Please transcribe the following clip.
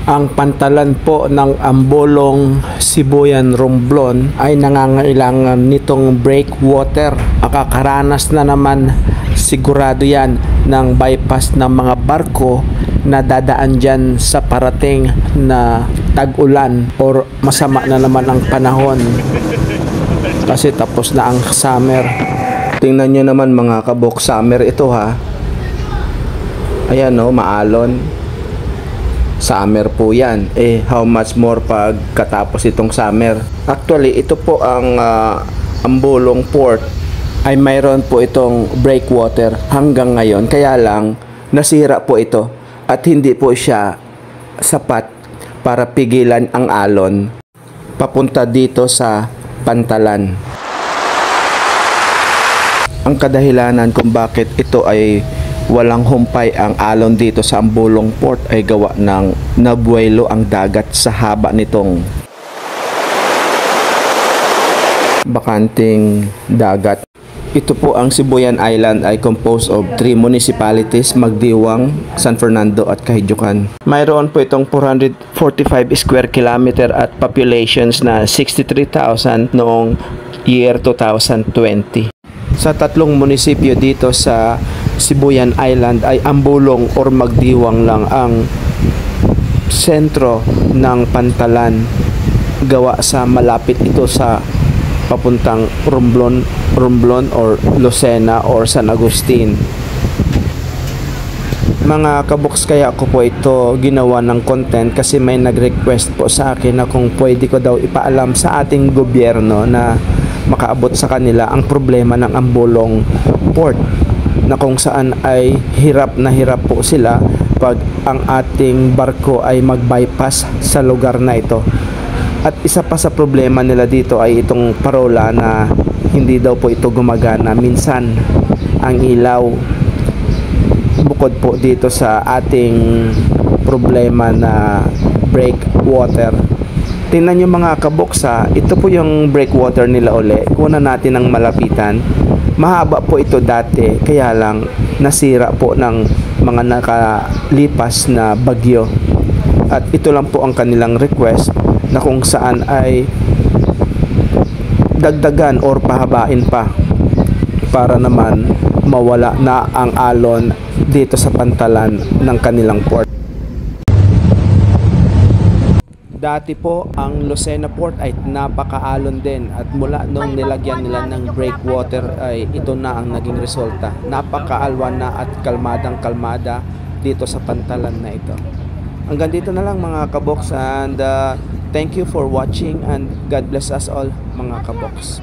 Ang pantalan po ng Ambolong Sibuyan Romblon ay nangangailangan nitong breakwater. Makakaranas na naman sigurado yan ng bypass ng mga barko na dadaan dyan sa parating na tag-ulan or masama na naman ang panahon kasi tapos na ang summer. Tingnan nyo naman mga kabok, summer ito ha. Ayan o, maalon. Summer po yan. How much more pag katapos itong summer? Actually, ito po ang Ambolong Port ay mayroon po itong breakwater hanggang ngayon. Kaya lang, nasira po ito at hindi po siya sapat para pigilan ang alon papunta dito sa pantalan. Ang kadahilanan kung bakit ito ay walang humpay ang alon dito sa Ambolong Port ay gawa ng nabuelo ang dagat sa haba nitong bakanting dagat. Ito po ang Sibuyan Island ay composed of 3 municipalities, Magdiwang, San Fernando at Kahijukan. Mayroon po itong 445 square kilometer at populations na 63,000 noong year 2020. Sa tatlong munisipyo dito sa Sibuyan Island ay Ambolong or Magdiwang lang ang sentro ng pantalan, gawa sa malapit ito sa papuntang Romblon or Lucena or San Agustin. Mga kaboks, kaya ako po ito ginawa ng content kasi may nag-request po sa akin na kung pwede ko daw ipaalam sa ating gobyerno na makaabot sa kanila ang problema ng Ambolong Port, na kung saan ay hirap na hirap po sila pag ang ating barko ay mag-bypass sa lugar na ito. At isa pa sa problema nila dito ay itong parola na hindi daw po ito gumagana. Minsan ang ilaw, bukod po dito sa ating problema na breakwater. Tingnan nyo mga kaboksa, ito po yung breakwater nila uli. Kuna natin ng malapitan. Mahaba po ito dati, kaya lang nasira po ng mga nakalipas na bagyo. At ito lang po ang kanilang request na kung saan ay dagdagan or pahabain pa para naman mawala na ang alon dito sa pantalan ng kanilang port. Dati po ang Lucena Port ay napakaalon din at mula nung nilagyan nila ng breakwater ay ito na ang naging resulta. Napakaalwan na at kalmadang kalmada dito sa pantalan na ito. Hanggang dito na lang mga kaboks, and thank you for watching and God bless us all mga kaboks.